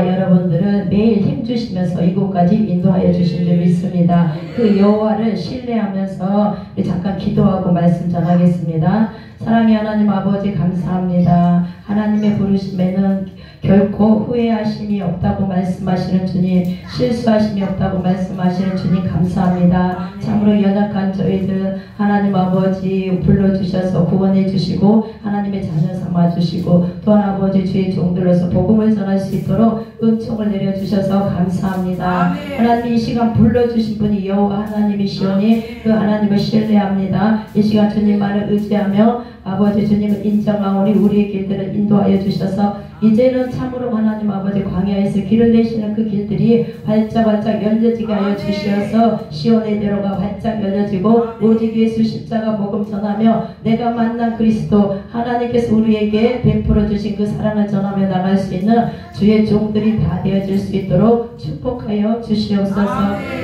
여러분들은 매일 힘주시면서 이곳까지 인도하여 주신 줄 믿습니다. 그 여호와를 신뢰하면서 잠깐 기도하고 말씀 전하겠습니다. 사랑의 하나님 아버지 감사합니다. 하나님의 부르심에는 결코 후회하심이 없다고 말씀하시는 주님, 실수하심이 없다고 말씀하시는 주님 감사합니다. 참으로 연약한 저희들 하나님 아버지 불러주셔서 구원해 주시고 하나님의 자녀 삼아주시고 또한 아버지 주의 종들로서 복음을 전할 수 있도록 은총을 내려주셔서 감사합니다. 하나님 이 시간 불러주신 분이 여호와 하나님이시오니 그 하나님을 신뢰합니다. 이 시간 주님만을 의지하며 아버지 주님을 인정하오니 우리의 길들을 인도하여 주셔서 이제는 참으로 하나님 아버지 광야에서 길을 내시는 그 길들이 활짝활짝 열려지게 하여 주시어서 시온의 대로가 활짝 열려지고 오직 예수 십자가 복음 전하며 내가 만난 그리스도 하나님께서 우리에게 베풀어 주신 그 사랑을 전하며 나갈 수 있는 주의 종들이 다 되어질 수 있도록 축복하여 주시옵소서.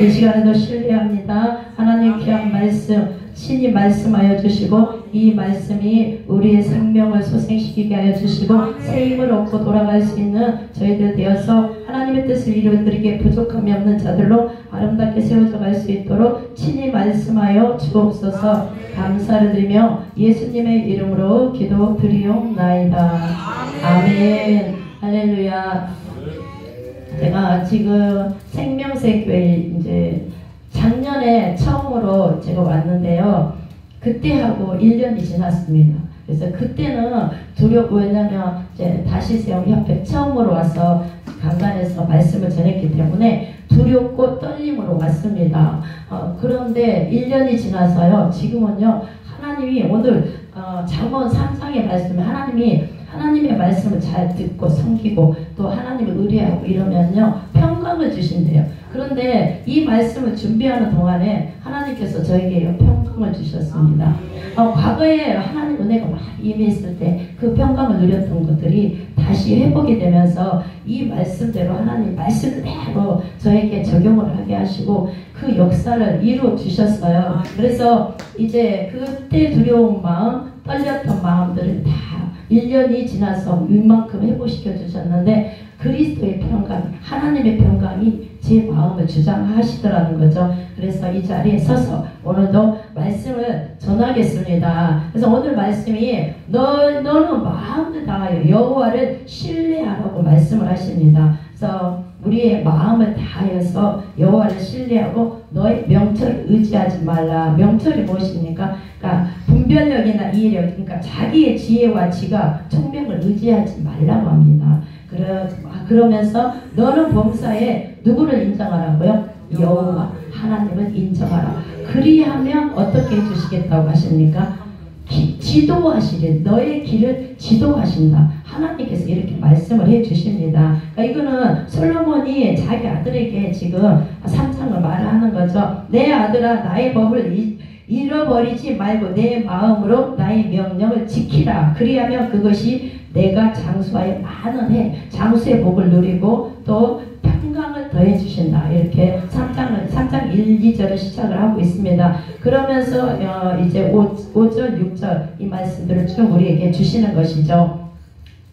이 시간에도 신뢰합니다. 하나님 귀한 말씀 신이 말씀하여 주시고 이 말씀이 우리의 생명을 소생시키게 하여 주시고 새 힘을 얻고 돌아갈 수 있는 저희들 되어서 하나님의 뜻을 이루어드리기에 부족함이 없는 자들로 아름답게 세워져 갈 수 있도록 친히 말씀하여 주옵소서. 감사를 드리며 예수님의 이름으로 기도드리옵나이다. 아멘. 할렐루야. 제가 지금 생명새 교회 이제 작년에 처음으로 제가 왔는데요. 그때하고 1년이 지났습니다. 그래서 그때는 왜냐면 이제 다시세움 협회 처음으로 와서 강단에서 말씀을 전했기 때문에 두렵고 떨림으로 왔습니다. 그런데 1년이 지나서요. 지금은요. 하나님이 오늘 잠언 3장의 말씀에 하나님의 말씀을 잘 듣고 섬기고 또 하나님을 의뢰하고 이러면요 평강을 주신대요. 그런데 이 말씀을 준비하는 동안에 하나님께서 저에게 평강을 주셨습니다. 과거에 하나님 은혜가 막 임했을 때 그 평강을 누렸던 것들이 다시 회복이 되면서 이 말씀대로 하나님 말씀 그대로 저에게 적용을 하게 하시고 그 역사를 이루어 주셨어요. 그래서 이제 그때 두려운 마음, 떨렸던 마음들을 다 1년이 지나서 이만큼 회복시켜 주셨는데 그리스도의 평강, 하나님의 평강이 제 마음을 주장하시더라는 거죠. 그래서 이 자리에 서서 오늘도 말씀을 전하겠습니다. 그래서 오늘 말씀이 너는 마음을 다하여 여호와를 신뢰하라고 말씀을 하십니다. 그래서 우리의 마음을 다하여서 여호와를 신뢰하고 너의 명철을 의지하지 말라. 명철이 무엇입니까? 그러니까 분별력이나 이해력, 그러니까 자기의 지혜와 지각, 총명을 의지하지 말라고 합니다. 그러면서 너는 범사에 누구를 인정하라고요? 여호와 하나님을 인정하라. 그리하면 어떻게 해주시겠다고 하십니까? 지도하시리. 너의 길을 지도하신다. 하나님께서 이렇게 말씀을 해주십니다. 그러니까 이거는 솔로몬이 자기 아들에게 지금 3장을 말하는 거죠. 내 아들아 나의 법을 잃어버리지 말고 내 마음으로 나의 명령을 지키라. 그리하면 그것이 내가 장수하여 많은 해 장수의 복을 누리고 또 평강을 더해 주신다. 이렇게 3장 1, 2절을 시작을 하고 있습니다. 그러면서 이제 5절, 6절 이 말씀들을 쭉 우리에게 주시는 것이죠.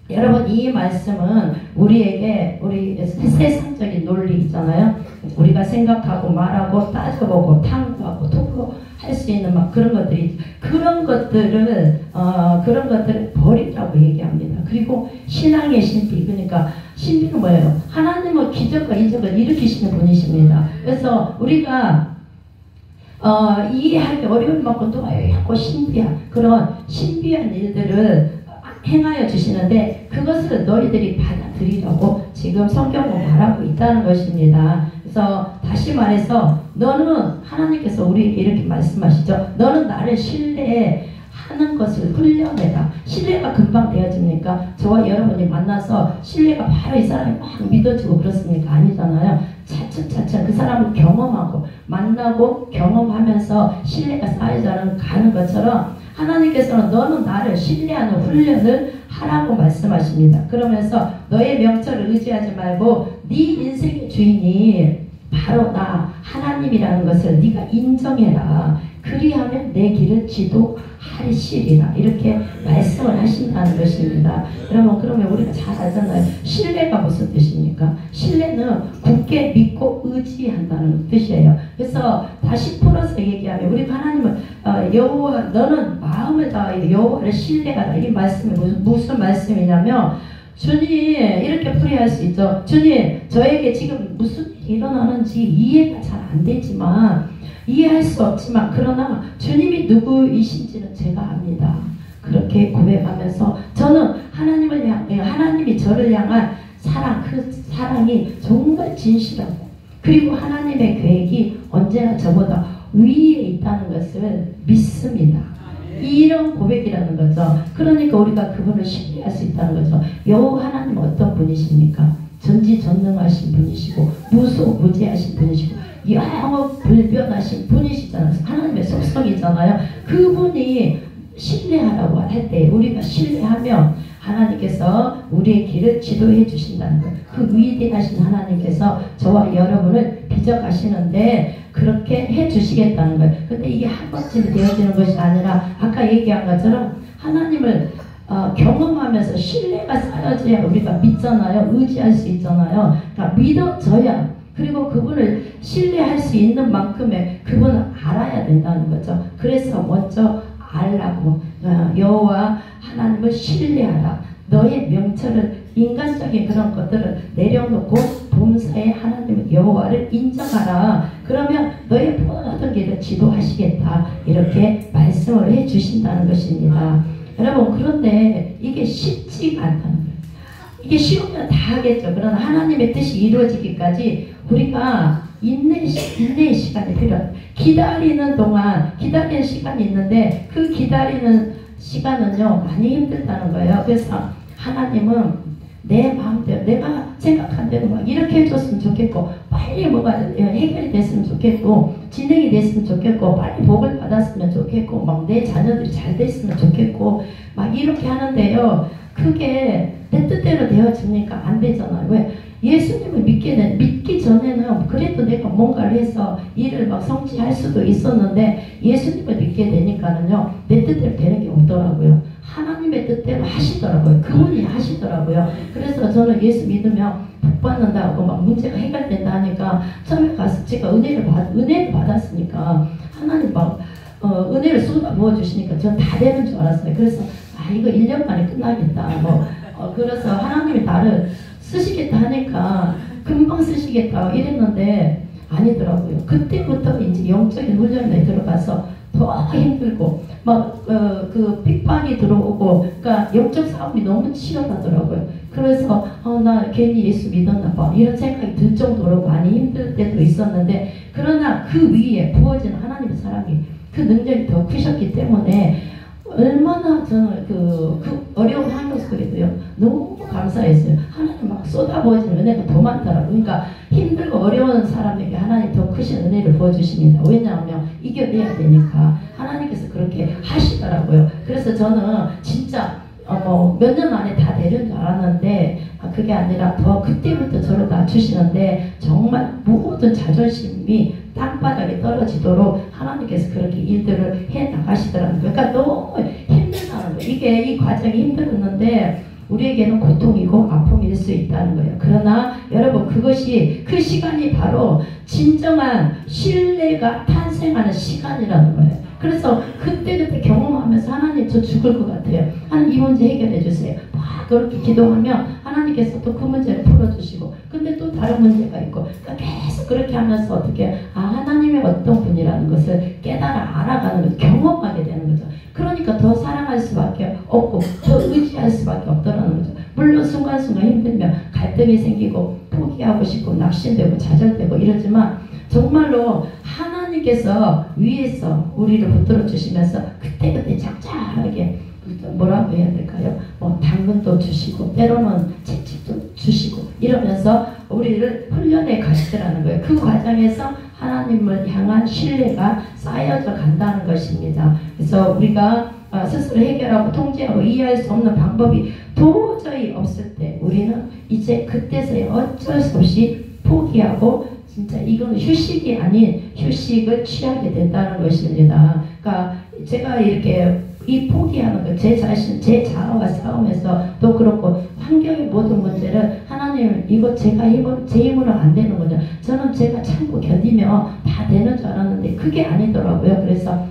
여러분 이 말씀은 우리에게 우리 세상적인 논리 있잖아요. 우리가 생각하고 말하고 따져보고 탐구하고 토로할 수 있는 막 그런 것들이 그런 것들을 버리라고 얘기합니다. 그리고 신앙의 신비, 그러니까 신비는 뭐예요? 하나님은 기적과 이적을 일으키시는 분이십니다. 그래서 우리가 이해하기 어려운 만큼 또 자꾸 신비한 그런 신비한 일들을 행하여 주시는데 그것을 너희들이 받아들이라고 지금 성경은 말하고 있다는 것입니다. 그래서 다시 말해서 너는 하나님께서 우리에게 이렇게 말씀하시죠. 너는 나를 신뢰하는 것을 훈련해라. 신뢰가 금방 되어집니까? 저와 여러분이 만나서 신뢰가 바로 이 사람이 막 믿어지고 그렇습니까? 아니잖아요. 차츰차츰 그 사람을 경험하고 만나고 경험하면서 신뢰가 쌓이자는 가는 것처럼 하나님께서는 너는 나를 신뢰하는 훈련을 하라고 말씀하십니다. 그러면서 너의 명철을 의지하지 말고 네 인생의 주인이 바로 나 하나님이라는 것을 네가 인정해라. 그리하면 내 길을 지도하시리라. 이렇게 말씀을 하신다는 것입니다. 그러면 우리가 잘 알잖아요. 신뢰가 무슨 뜻입니까? 의지한다는 뜻이에요. 그래서 다시 풀어서 얘기하면 우리 하나님은 여호와 너는 마음을 다하여 여호와를 신뢰하라. 이 말씀이 무슨 말씀이냐면 주님 이렇게 풀이할 수 있죠. 주님 저에게 지금 무슨 일이 일어나는지 이해가 잘 안 되지만 이해할 수 없지만 그러나 주님이 누구이신지는 제가 압니다. 그렇게 고백하면서 저는 하나님을 하나님이 저를 향한 사랑, 그 사랑이 정말 진실하고 그리고 하나님의 계획이 언제나 저보다 위에 있다는 것을 믿습니다. 이런 고백이라는 거죠. 그러니까 우리가 그분을 신뢰할 수 있다는 거죠. 여호와 하나님 어떤 분이십니까? 전지전능하신 분이시고 무소무지하신 분이시고 영업불변하신 분이시잖아요. 하나님의 속성이잖아요. 그분이 신뢰하라고 할 때 우리가 신뢰하면 하나님께서 우리의 길을 지도해 주신다는 거예요. 그 위대하신 하나님께서 저와 여러분을 빚어가시는데 그렇게 해 주시겠다는 거예요. 근데 이게 한 번쯤 되어지는 것이 아니라 아까 얘기한 것처럼 하나님을 경험하면서 신뢰가 쌓여져야 우리가 믿잖아요. 의지할 수 있잖아요. 그러니까 믿어져야 그리고 그분을 신뢰할 수 있는 만큼의 그분을 알아야 된다는 거죠. 그래서 먼저 알라고 여호와 하나님을 신뢰하라. 너의 명철을 인간적인 그런 것들을 내려놓고 범사의 하나님을 여호와를 인정하라. 그러면 너의 모든 길을 지도하시겠다. 이렇게 말씀을 해주신다는 것입니다. 여러분 그런데 이게 쉽지가 않다는 거예요. 이게 쉬우면 다 하겠죠. 그러나 하나님의 뜻이 이루어지기까지 우리가 인내의 시간이 필요해요. 기다리는 동안 기다리는 시간이 있는데 그 기다리는 시간은요 많이 힘들다는 거예요. 그래서 하나님은 내 마음대로 내가 생각한 대로 막 이렇게 해줬으면 좋겠고 빨리 뭐가 해결이 됐으면 좋겠고 진행이 됐으면 좋겠고 빨리 복을 받았으면 좋겠고 막 내 자녀들이 잘 됐으면 좋겠고 막 이렇게 하는데요. 그게 내 뜻대로 되어집니까? 안 되잖아요. 왜? 예수님을 믿기 전에는 그래도 내가 뭔가를 해서 일을 막 성취할 수도 있었는데 예수님을 믿게 되니까는요 내 뜻대로 되는 게 없더라고요. 하나님의 뜻대로 하시더라고요. 그분이 하시더라고요. 그래서 저는 예수 믿으면 복 받는다고 막 문제가 해결된다 하니까 처음에 가서 제가 은혜를 받았으니까 하나님 막 은혜를 쏟아 부어주시니까 전 다 되는 줄 알았어요. 그래서 이거 1년 만에 끝나겠다. 그래서 하나님이 나를 쓰시겠다 하니까 금방 쓰시겠다 이랬는데 아니더라고요. 그때부터 이제 영적인 훈련에 들어가서 더 힘들고 그 핍박이 들어오고 그러니까 영적 싸움이 너무 치열하더라고요. 그래서 나 괜히 예수 믿었나 봐 이런 생각이 들 정도로 많이 힘들 때도 있었는데 그러나 그 위에 부어지는 하나님의 사랑이 그 능력이 더 크셨기 때문에 얼마나 저는 그 어려운 환경 속에도요 너무 감사했어요. 하나님 막 쏟아부어지는 은혜가 더 많더라고요. 그러니까 힘들고 어려운 사람에게 하나님 더 크신 은혜를 부어주십니다. 왜냐하면 이겨내야 되니까 하나님께서 그렇게 하시더라고요. 그래서 저는 진짜 몇 년 안에 다 되는 줄 알았는데 그게 아니라 더 그때부터 저를 낮추시는데 정말 모든 자존심이 땅바닥에 떨어지도록 하나님께서 그렇게 일들을 해 나가시더라고요. 그러니까 너무 힘들다는 거예요. 이 과정이 힘들었는데 우리에게는 고통이고 아픔일 수 있다는 거예요. 그러나 여러분 그것이 그 시간이 바로 진정한 신뢰가 탄생하는 시간이라는 거예요. 그래서 그때 경험하면서 하나님 저 죽을 것 같아요. 하나님 이 문제 해결해 주세요. 막 그렇게 기도하면 하나님께서 또 그 문제를 풀어주시고 근데 또 다른 문제가 있고 그러니까 계속 그렇게 하면서 어떻게 하나님의 어떤 분이라는 것을 깨달아 알아가는 거죠. 경험하게 되는 거죠. 그러니까 더 사랑할 수밖에 없고 더 의지할 수밖에 없더라는 거죠. 물론 순간순간 힘들면 갈등이 생기고 포기하고 싶고 낙심되고 좌절되고 이러지만 정말로 하나님께서 위에서 우리를 붙들어 주시면서 그때그때 짭짤하게 뭐라고 해야 될까요? 당근도 주시고 때로는 채찍도 주시고 이러면서 우리를 훈련해 가시더라는 거예요. 그 과정에서 하나님을 향한 신뢰가 쌓여져 간다는 것입니다. 그래서 우리가 스스로 해결하고 통제하고 이해할 수 없는 방법이 도저히 없을 때 우리는 이제 그때서야 어쩔 수 없이 포기하고 진짜 이건 휴식이 아닌 휴식을 취하게 된다는 것입니다. 그러니까 제가 이렇게 이 포기하는 것, 제 자신, 제 자아와 싸움에서 또 그렇고 환경의 모든 문제를 하나님 이거 제가 제 힘으로 안 되는 거죠. 저는 제가 참고 견디면 다 되는 줄 알았는데 그게 아니더라고요. 그래서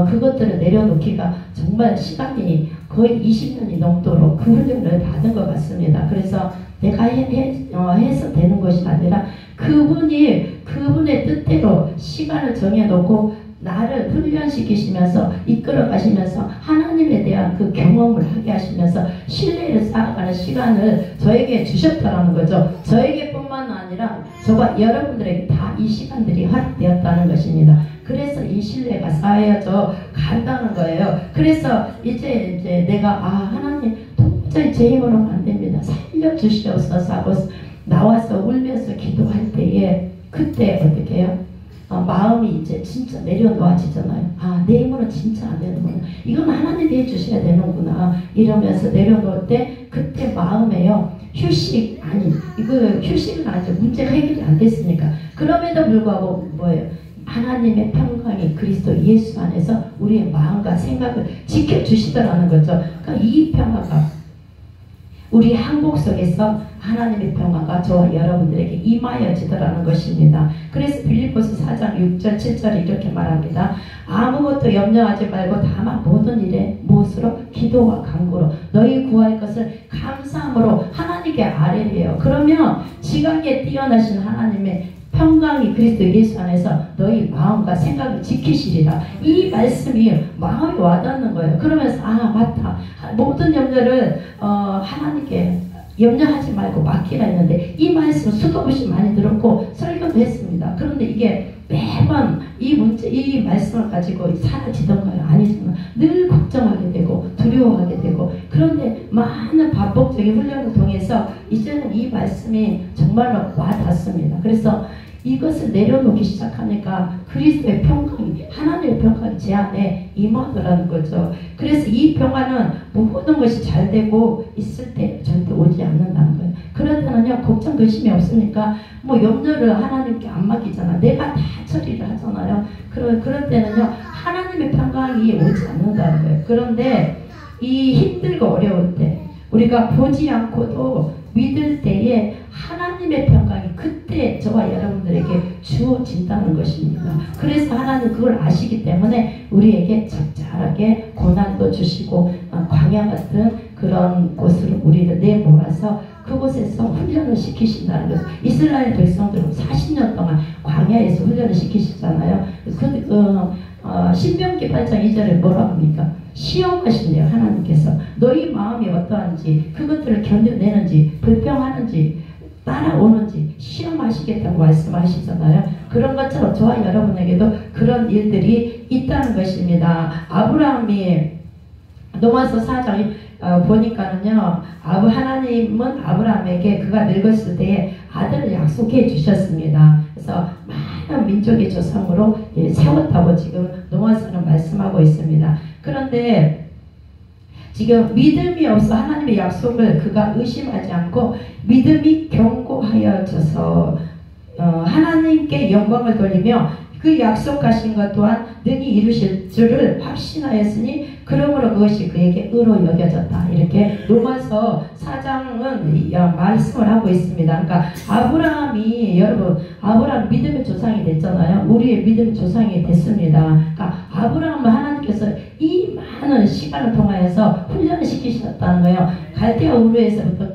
그것들을 내려놓기가 정말 시간이 거의 20년이 넘도록 그 훈련을 받은 것 같습니다. 그래서 내가 해서 되는 것이 아니라 그분의 뜻대로 시간을 정해놓고 나를 훈련시키시면서 이끌어 가시면서 하나님에 대한 그 경험을 하게 하시면서 신뢰를 쌓아가는 시간을 저에게 주셨다는 거죠. 저에게뿐만 아니라 저와 여러분들에게 다 이 시간들이 허락되었다는 것입니다. 그래서 이 신뢰가 쌓여져 간다는 거예요. 그래서 이제 내가 하나님 도저히 제 힘으로는 안 됩니다. 살려주시옵소서 하고 나와서 울면서 기도할 때에 그때 어떻게 해요? 마음이 이제 진짜 내려놓아지잖아요. 내 힘으로는 진짜 안 되는구나. 이건 하나님이 해주셔야 되는구나. 이러면서 내려놓을 때 그때 마음에요. 휴식은 아니죠. 문제가 해결이 안 됐으니까. 그럼에도 불구하고 뭐예요? 하나님의 평강이 그리스도 예수 안에서 우리의 마음과 생각을 지켜주시더라는 거죠. 그러니까 이 평화가 우리 한국 속에서 하나님의 평화가 저와 여러분들에게 임하여지더라는 것입니다. 그래서 빌립보서 4장 6절 7절에 이렇게 말합니다. 아무것도 염려하지 말고 다만 모든 일에 무엇으로 기도와 간구로 너희 구할 것을 감사함으로 하나님께 아뢰래요. 그러면 지각에 뛰어나신 하나님의 평강이 그리스도 예수 안에서 너희 마음과 생각을 지키시리라. 이 말씀이 마음에 와닿는 거예요. 그러면서 맞다. 모든 염려를 하나님께 염려하지 말고 맡기라 했는데 이 말씀 수도 없이 많이 들었고 설교도 했습니다. 그런데 이게 매번 이 말씀을 가지고 사라지던가요? 아니지만 늘 걱정하게 되고 두려워하게 되고 그런데 많은 반복적인 훈련을 통해서 이제는 이 말씀이 정말로 와닿습니다. 그래서 이것을 내려놓기 시작하니까 그리스도의 평강이 하나님의 평강이 제 안에 임하더라는 거죠. 그래서 이 평화는 모든 것이 잘 되고 있을 때 절대 오지 않는다는 거예요. 그럴 때는요 걱정 근심이 없으니까 염려를 하나님께 안 맡기잖아. 내가 다 처리를 하잖아요. 그럴 때는요 하나님의 평강이 오지 않는다는 거예요. 그런데 이 힘들고 어려울 때 우리가 보지 않고도 믿을 때에 하나님의 평강이 그때 저와 여러분들에게 주어진다는 것입니다. 그래서 하나님 그걸 아시기 때문에 우리에게 적절하게 고난도 주시고 광야 같은 그런 곳으로 우리를 내몰아서 그곳에서 훈련을 시키신다는 것을 이스라엘 백성들은 40년 동안 광야에서 훈련을 시키시잖아요. 신명기 8장 2절에 뭐라고 합니까? 시험하신대요. 하나님께서 너희 마음이 어떠한지 그것들을 견뎌내는지 불평하는지 따라오는지 시험하시겠다고 말씀하시잖아요. 그런 것처럼 저와 여러분에게도 그런 일들이 있다는 것입니다. 아브라함이 로마서 4장 보니까는요 하나님은 아브라함에게 그가 늙었을 때에 아들을 약속해 주셨습니다. 그래서 많은 민족의 조상으로 세웠다고 지금 로마서는 말씀하고 있습니다. 그런데 지금 믿음이 없어 하나님의 약속을 그가 의심하지 않고 믿음이 견고하여져서 하나님께 영광을 돌리며 그 약속하신 것 또한 능히 이루실 줄을 확신하였으니 그러므로 그것이 그에게 의로 여겨졌다. 이렇게 로마서 4장은 말씀을 하고 있습니다. 그러니까 아브라함이 아브라함 믿음의 조상이 됐잖아요. 우리의 믿음의 조상이 됐습니다. 그러니까 아브라함은 하나님께서 이 많은 시간을 통하여서 훈련을 시키셨다는 거예요. 갈대아 우르에서부터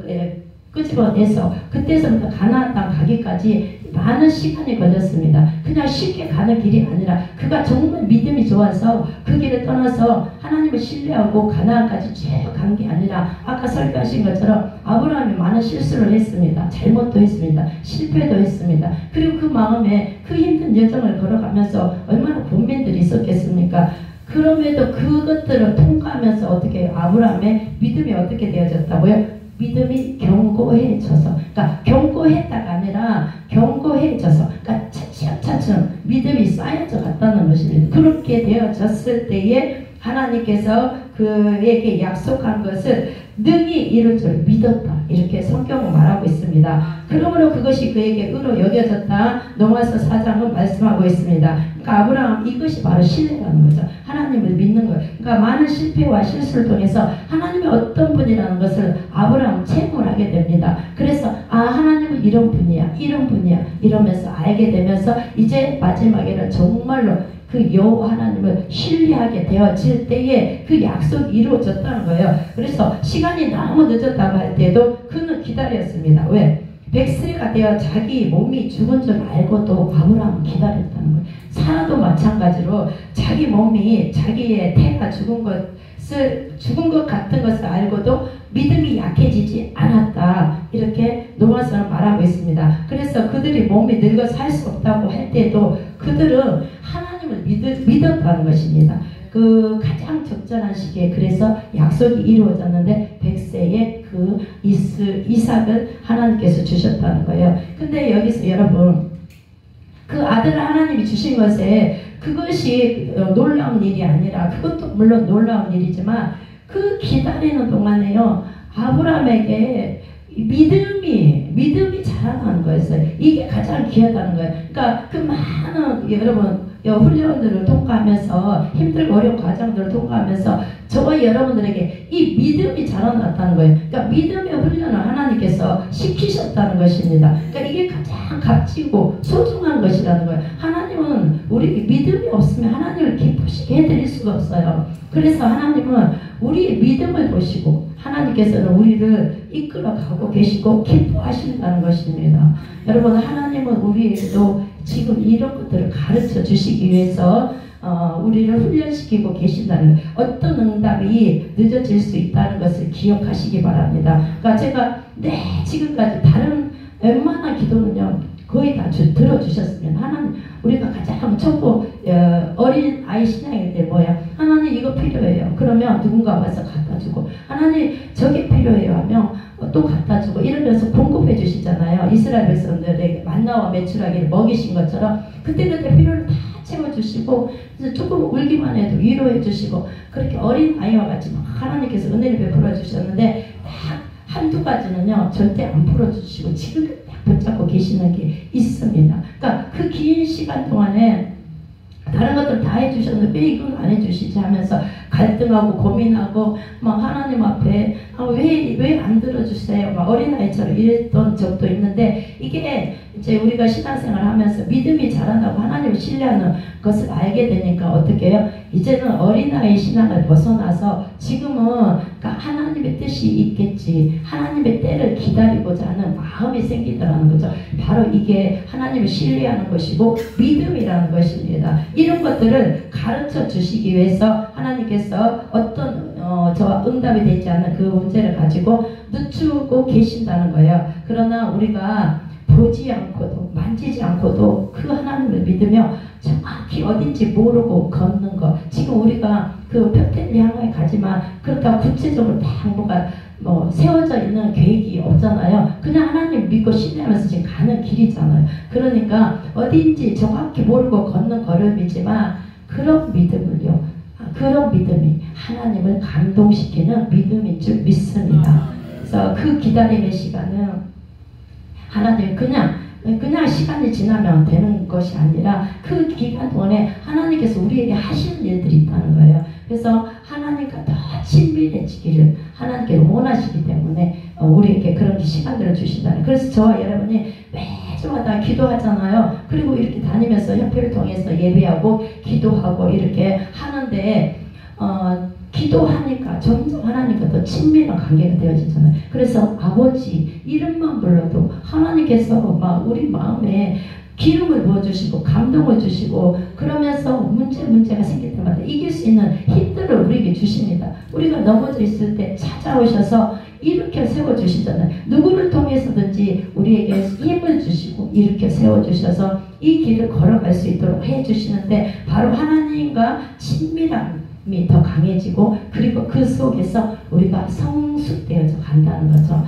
끄집어내서 그때서부터 가나안 땅 가기까지 많은 시간이 걸렸습니다. 그냥 쉽게 가는 길이 아니라 그가 정말 믿음이 좋아서 그 길을 떠나서 하나님을 신뢰하고 가나안까지 쭉 간 게 아니라 아까 설교하신 것처럼 아브라함이 많은 실수를 했습니다. 잘못도 했습니다. 실패도 했습니다. 그리고 그 마음에 그 힘든 여정을 걸어가면서 얼마나 고민들이 있었겠습니까? 그럼에도 그것들을 통과하면서 어떻게 아브라함의 믿음이 어떻게 되어졌다고요? 믿음이 견고해져서, 그러니까 견고했다가 아니라 견고해져서, 그러니까 차츰차츰 믿음이 쌓여져 갔다는 것입니다. 그렇게 되어졌을 때에 하나님께서 그에게 약속한 것을 능히 이룰 줄 믿었다. 이렇게 성경은 말하고 있습니다. 그러므로 그것이 그에게 의로 여겨졌다. 로마서 4장은 말씀하고 있습니다. 그러니까 아브라함 이것이 바로 신뢰라는 거죠. 하나님을 믿는 거예요. 그러니까 많은 실패와 실수를 통해서 하나님이 어떤 분이라는 것을 아브라함 체험을 하게 됩니다. 그래서 하나님은 이런 분이야, 이런 분이야 이러면서 알게 되면서 이제 마지막에는 정말로 그 여호와 하나님을 신뢰하게 되어질 때에 그 약속이 이루어졌다는 거예요. 그래서 시간이 너무 늦었다고 할 때도 그는 기다렸습니다. 왜? 100세가 되어 자기 몸이 죽은 줄 알고도 아브라함은 기다렸다는 거예요. 사라도 마찬가지로 자기 몸이 자기의 태가 죽은 것 같은 것을 알고도 믿음이 약해지지 않았다. 이렇게 로마서는 말하고 있습니다. 그래서 그들이 몸이 늙어 살 수 없다고 할 때도 그들은 하나님을 믿었다는 것입니다. 그 가장 적절한 시기에 그래서 약속이 이루어졌는데 100세에 그 이삭을 하나님께서 주셨다는 거예요. 근데 여기서 여러분 그 아들을 하나님이 주신 것에 그것이 놀라운 일이 아니라 그것도 물론 놀라운 일이지만 그 기다리는 동안에요 아브라함에게 믿음이 자라나는 거였어요. 이게 가장 귀하다는 거예요. 그러니까 그 많은 여러분 훈련들을 통과하면서 힘들고 어려운 과정들을 통과하면서 저와 여러분들에게 이 믿음이 자라났다는 거예요. 그러니까 믿음의 훈련을 하나님께서 시키셨다는 것입니다. 그러니까 이게 가장 값지고 소중한 것이라는 거예요. 하나님은 우리 믿음이 없으면 하나님을 기쁘시게 해드릴 수가 없어요. 그래서 하나님은 우리의 믿음을 보시고 하나님께서는 우리를 이끌어가고 계시고 기뻐하신다는 것입니다. 여러분 하나님은 우리에게도 지금 이런 것들을 가르쳐 주시기 위해서 우리를 훈련시키고 계신다는 어떤 응답이 늦어질 수 있다는 것을 기억하시기 바랍니다. 그러니까 제가 지금까지 다른 웬만한 기도는요 거의 다 들어주셨으면 하나님 우리가 가장 초보 어린 아이 신앙일 때 뭐야 하나님 이거 필요해요. 그러면 누군가 와서 갖다주고 하나님 저게 필요해요 하면 또 갖다주고 이러면서 공급해 주시잖아요. 이스라엘 백성들에게 만나와 메추라기를 먹이신 것처럼 그때그때 필요를 다 채워주시고 조금 울기만 해도 위로해 주시고 그렇게 어린 아이와 같이 막 하나님께서 은혜를 베풀어 주셨는데 딱 한두 가지는요 절대 안 풀어주시고 지금 딱 붙잡고 계시는 게 있습니다. 그러니까 그 긴 시간 동안에 다른 것들 다 해주셨는데 왜 이건 안 해주시지 하면서 갈등하고 고민하고 막 하나님 앞에 왜 안 들어주세요 막 어린아이처럼 이랬던 적도 있는데 이게 이제 우리가 신앙생활 하면서 믿음이 자라나고 하나님을 신뢰하는 것을 알게 되니까 어떻게 해요? 이제는 어린아이 신앙을 벗어나서 지금은 그러니까 하나님의 뜻이 있겠지 하나님의 때를 기다리고자 하는 마음이 생기더라는 거죠. 바로 이게 하나님을 신뢰하는 것이고 믿음이라는 것입니다. 이런 것들을 가르쳐 주시기 위해서 하나님께서 어떤 저와 응답이 되지 않는 그 문제를 가지고 늦추고 계신다는 거예요. 그러나 우리가 보지 않고도 만지지 않고도 그 하나님을 믿으며 정확히 어딘지 모르고 걷는 것. 지금 우리가 그 벽대를 향해 가지만 그렇다고 구체적으로 다 뭐가 세워져 있는 계획이 없잖아요. 그냥 하나님 믿고 신뢰하면서 지금 가는 길이잖아요. 그러니까 어딘지 정확히 모르고 걷는 걸음이지만 그런 믿음을요. 그런 믿음이 하나님을 감동시키는 믿음인 줄 믿습니다. 그래서 그 기다림의 시간은 하나님이 그냥 시간이 지나면 되는 것이 아니라 그 기간 동안에 하나님께서 우리에게 하시는 일들이 있다는 거예요. 그래서 하나님과 더 친밀해지기를 하나님께서 원하시기 때문에 우리에게 그런 시간들을 주신다는. 그래서 저와 여러분이 매주마다 기도하잖아요. 그리고 이렇게 다니면서 협회를 통해서 예배하고 기도하고 이렇게 하는데 기도하니까 점점 하나님과 더 친밀한 관계가 되어지잖아요. 그래서 아버지 이름만 불러도 하나님께서 막 우리 마음에 기름을 부어주시고 감동을 주시고 그러면서 문제가 생길 때마다 이길 수 있는 힘들을 우리에게 주십니다. 우리가 넘어져 있을 때 찾아오셔서 일으켜 세워주시잖아요. 누구를 통해서든지 우리에게 힘을 주시고 일으켜 세워주셔서 이 길을 걸어갈 수 있도록 해주시는데 바로 하나님과 친밀한 더 강해지고 그리고 그 속에서 우리가 성숙되어져 간다는 거죠.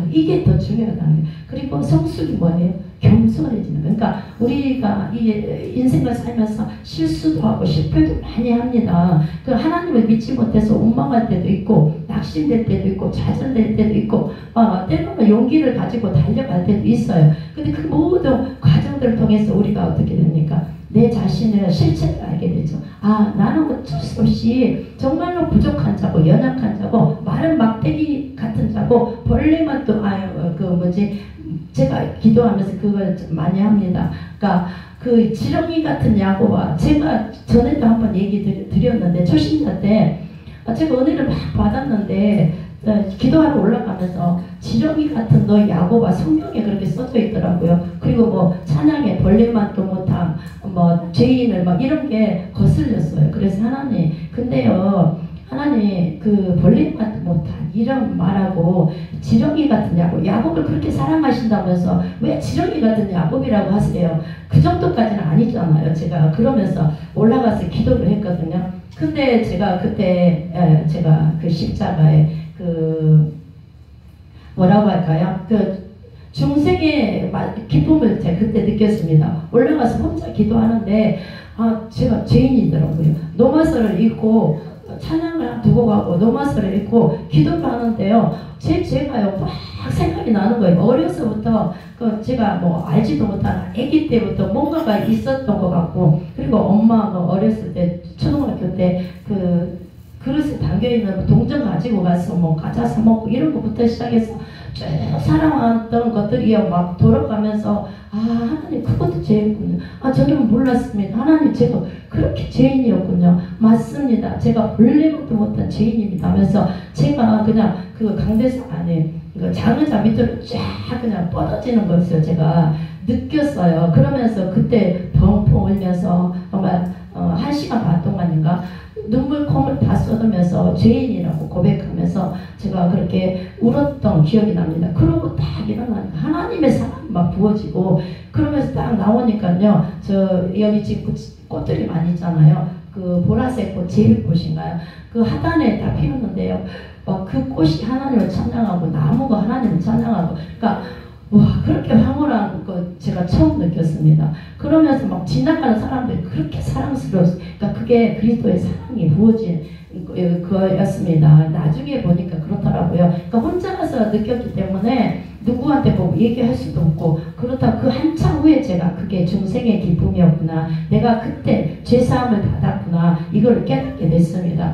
이게 더 중요하다는 거예요. 그리고 성숙이 뭐예요? 겸손해지는 거예요. 그러니까 우리가 이 인생을 살면서 실수도 하고 실패도 많이 합니다. 그 하나님을 믿지 못해서 원망할 때도 있고 낙심될 때도 있고 좌절될 때도 있고 때로는 용기를 가지고 달려갈 때도 있어요. 근데 그 모든 과정들을 통해서 우리가 어떻게 됩니까? 내 자신을 실체를 알게 되죠. 아, 나는 어쩔 수 없이 정말로 부족한 자고 연약한 자고 마른 막대기 같은 자고 벌레만 또 제가 기도하면서 그걸 많이 합니다. 그러니까 그 지렁이 같은 야고와 제가 전에도 한번 얘기 드렸는데 초신자 때 제가 은혜를 막 받았는데 기도하러 올라가면서 지렁이 같은 너 야고바 성경에 그렇게 써져 있더라고요. 그리고 뭐 찬양에 벌레만도 못함 뭐 죄인을 막 이런 게 거슬렸어요. 그래서 하나님 근데요 하나님 그 벌레만도 못함 이런 말하고 지렁이 같은 야곱을 그렇게 사랑하신다면서 왜 지렁이 같은 야곱이라고 하세요? 그 정도까지는 아니잖아요. 제가 그러면서 올라가서 기도를 했거든요. 근데 제가 그때 제가 그 십자가에 그 뭐라고 할까요? 그 중생의 기쁨을 제가 그때 느꼈습니다. 올라가서 혼자 기도하는데 제가 죄인이더라고요. 노마서를 읽고 찬양을 두고 가고 노마서를 읽고 기도를 하는데요. 제가요 막 생각이 나는 거예요. 어려서부터 제가 뭐 알지도 못하는 아기 때부터 뭔가가 있었던 것 같고 그리고 엄마가 어렸을 때 초등학교 때 그릇에 담겨있는 동전 가지고 가서 뭐 과자 사먹고 이런 것부터 시작해서 쭉 살아왔던 것들이요 막 돌아가면서 하나님 그것도 죄인군요. 저는 몰랐습니다. 하나님 제가 그렇게 죄인이었군요. 맞습니다. 제가 벌레만도 못한 죄인입니다 하면서 제가 그냥 그 강대상 안에 장의자 밑으로 쫙 그냥 뻗어지는 것을 제가 느꼈어요. 그러면서 그때 펑펑 울면서 정말 1시간 반 동안인가 눈물 콩을 다 쏟으면서 죄인이라고 고백하면서 제가 그렇게 울었던 기억이 납니다. 그러고 딱 일어나니까 하나님의 사랑이 막 부어지고 그러면서 딱 나오니까요. 여기 지금 꽃들이 많이 있잖아요. 그 보라색 꽃 제일꽃인가요? 그 하단에 다 피었는데요. 막 그 꽃이 하나님을 찬양하고 나무가 하나님을 찬양하고 그러니까 와 그렇게 황홀한 거 제가 처음 느꼈습니다. 그러면서 막 지나가는 사람들이 그렇게 사랑스러웠어요. 그러니까 그게 그리스도의 사랑이 부어진 그거였습니다. 나중에 보니까 그렇더라고요. 그러니까 혼자 가서 느꼈기 때문에 누구한테 보고 얘기할 수도 없고 그렇다 그 한참 후에 제가 그게 중생의 기쁨이었구나. 내가 그때 죄사함을 받았구나. 이걸 깨닫게 됐습니다.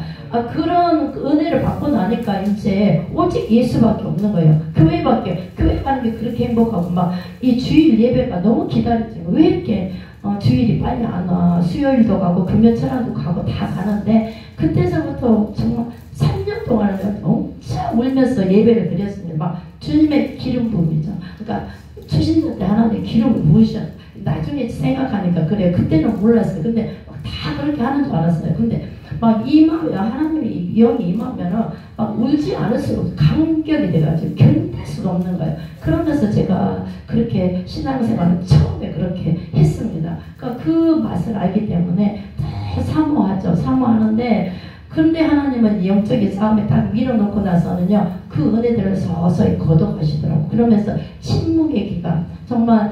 그런 은혜를 받고 나니까 이제 오직 예수밖에 없는 거예요. 교회 가는 게 그렇게 행복하고 막 이 주일 예배가 너무 기다리지. 왜 이렇게 주일이 빨리 안 와. 수요일도 가고 금요철도 가고 다 가는데 그때서부터 정말 3년 동안은 엄청 울면서 예배를 드렸습니다. 막 주님의 기름 부음이죠. 그러니까 초신자 때 하나님 기름을 부으셔. 나중에 생각하니까 그래요. 그때는 몰랐어요. 근데 다 그렇게 하는 줄 알았어요. 근데 막 임하면 하나님이 영이 임하면은 막 울지 않을수록 감격이 돼가지고 견딜 수가 없는 거예요. 그러면서 제가 그렇게 신앙생활을 처음에 그렇게 했습니다. 그러니까 그 맛을 알기 때문에 더 사모하죠. 사모하는데 그런데 하나님은 영적인 싸움에 딱 밀어놓고 나서는요 그 은혜들을 서서히 걷어가시더라고요. 그러면서 침묵의 기간 정말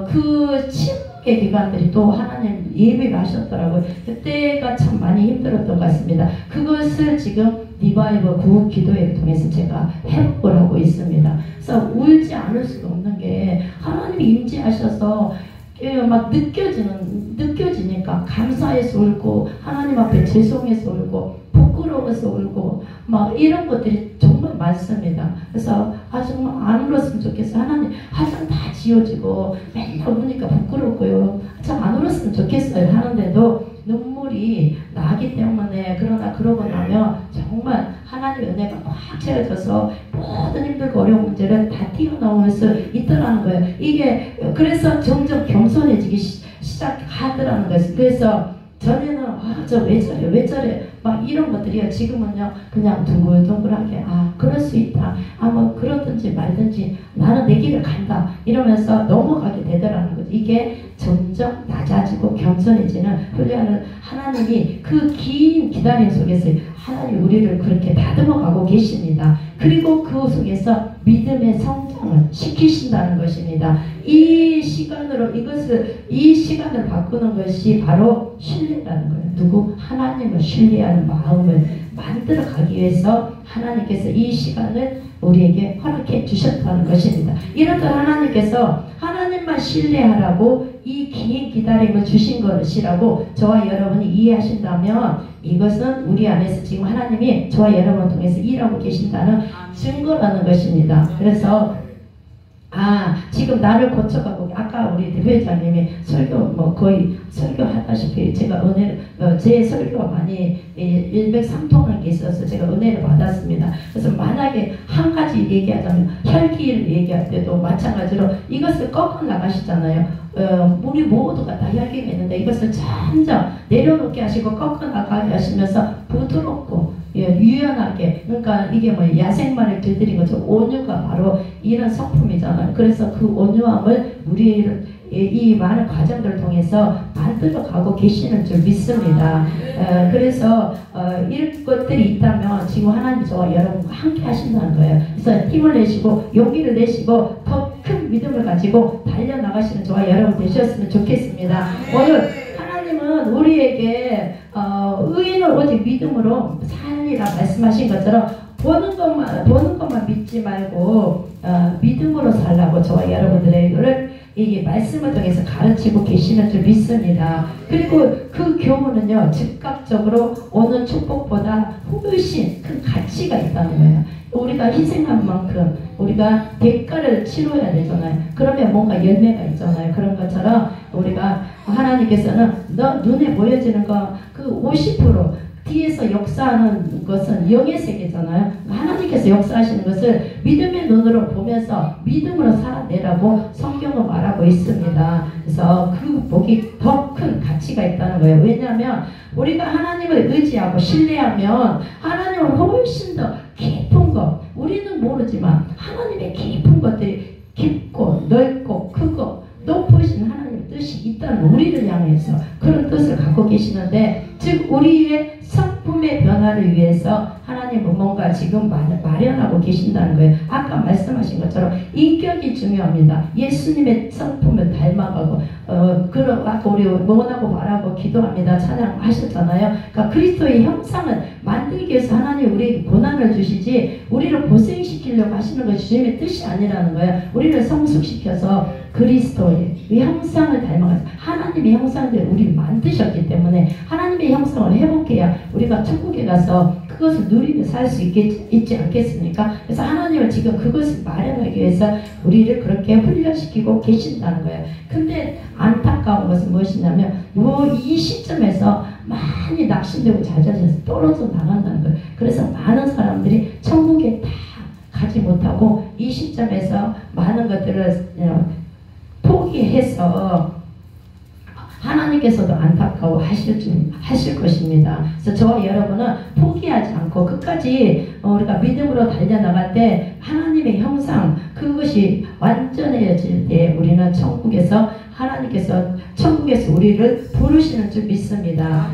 그 침묵의 기간들이 또 하나님 예비를 하셨더라고요. 그때가 참 많이 힘들었던 것 같습니다. 그것을 지금 리바이벌 구원 기도회를 통해서 제가 회복을 하고 있습니다. 그래서 울지 않을 수가 없는 게 하나님이 임재하셔서 막 느껴지니까 감사해서 울고 하나님 앞에 죄송해서 울고 부끄러워서 울고 막 이런 것들이 정말 많습니다. 그래서 정말 안 울었으면 좋겠어요. 하나님 화장 다 지워지고 맨날 우니까 부끄럽고요. 참 안 울었으면 좋겠어요 하는데도 눈물이 나기 때문에 그러나 그러고 나면 정말 하나님의 은혜가 꽉 채워져서 모든 힘들고 어려운 문제를 다 뛰어넘으면서 있더라는 거예요. 이게 그래서 점점 겸손해지기 시작하더라는 거예요. 그래서 전에는 저 왜 저래 막 이런 것들이요. 지금은요 그냥 둥글둥글하게 그럴 수 있다. 뭐 그러든지 말든지 나는 내 길을 간다 이러면서 넘어가게 되더라는 거죠. 이게 점점 낮아지고 겸손해지는 훈련을 하나님이 그 긴 기다림 속에서 하나님 우리를 그렇게 다듬어가고 계십니다. 그리고 그 속에서 믿음의 성장을 시키신다는 것입니다. 이 시간으로 이 시간을 바꾸는 것이 바로 신뢰라는 거예요. 누구? 하나님을 신뢰하는 마음을 만들어 가기 위해서 하나님께서 이 시간을 우리에게 허락해 주셨다는 것입니다. 이렇듯 하나님께서 하나님만 신뢰하라고 이 긴 기다림을 주신 것이라고 저와 여러분이 이해하신다면 이것은 우리 안에서 지금 하나님이 저와 여러분을 통해서 일하고 계신다는 증거라는 것입니다. 그래서 지금 나를 거쳐가고 아까 우리 대회장님이 설교 거의 설교하다시피 제가 제 설교가 많이 103통한 게 있어서 제가 은혜를 받았습니다. 그래서 만약에 한 가지 얘기하자면 혈기를 얘기할 때도 마찬가지로 이것을 꺾어 나가시잖아요. 우리 모두가 다 혈기가 있는데 이것을 점점 내려놓게 하시고 꺾어 나가게 하시면서 부드럽고 유연하게, 그러니까 이게 야생마를 들들인 것처럼 온유가 바로 이런 성품이잖아요. 그래서 그 온유함을 우리를 이 많은 과정들을 통해서 만들어가고 계시는 줄 믿습니다. 그래서 이런 것들이 있다면 지금 하나님 저와 여러분과 함께 하신다는 거예요. 그래서 힘을 내시고 용기를 내시고 더 큰 믿음을 가지고 달려나가시는 저와 여러분 되셨으면 좋겠습니다. 오늘 하나님은 우리에게 의인을 오직 믿음으로 살리라 말씀하신 것처럼 보는 것만 믿지 말고 믿음으로 살라고 저와 여러분들을 이 말씀을 통해서 가르치고 계시는 줄 믿습니다. 그리고 그 교훈은요, 즉각적으로 오는 축복보다 훨씬 큰 가치가 있다는 거예요. 우리가 희생한 만큼 우리가 대가를 치러야 되잖아요. 그러면 뭔가 열매가 있잖아요. 그런 것처럼 우리가 하나님께서는 눈에 보여지는 거 그 50% 뒤에서 역사하는 것은 영의 세계잖아요. 하나님께서 역사하시는 것을 믿음의 눈으로 보면서 믿음으로 살아내라고 성경은 말하고 있습니다. 그래서 그 복이 더 큰 가치가 있다는 거예요. 왜냐하면 우리가 하나님을 의지하고 신뢰하면 하나님은 훨씬 더 깊은 것, 우리는 모르지만 하나님의 깊은 것들이 깊고 넓고 크고 높으신 하나님의 뜻이 있다는, 우리를 향해서 그런 뜻을 갖고 계시는데, 즉 우리의 성품의 변화를 위해서 하나님은 뭔가 지금 마련하고 계신다는 거예요. 아까 말씀하신 것처럼 인격이 중요합니다. 예수님의 성품을 닮아가고 아까 우리 원하고 바라고 기도합니다 찬양하셨잖아요. 그러니까 그리스도의 형상을 만들기 위해서 하나님 우리에게 고난을 주시지 우리를 고생시키려고 하시는 것이 주님의 뜻이 아니라는 거예요. 우리를 성숙시켜서 그리스도의 형상을 닮아가서 하나님의 형상을 우리를 만드셨기 때문에 하나님의 형상을 회복해야 우리가 천국에 가서 그것을 누리며 살 수 있지 않겠습니까? 그래서 하나님은 지금 그것을 마련하기 위해서 우리를 그렇게 훈련시키고 계신다는 거예요. 근데 안타까운 것은 무엇이냐면 이 시점에서 많이 낙심되고 잦아져서 떨어져 나간다는 거예요. 그래서 많은 사람들이 천국에 다 가지 못하고 이 시점에서 많은 것들을 포기해서 하나님께서도 안타까워 하실 것입니다. 그래서 저와 여러분은 포기하지 않고 끝까지 우리가 믿음으로 달려나갈 때 하나님의 형상 그것이 완전해질 때 우리는 하나님께서 천국에서 우리를 부르시는 줄 믿습니다.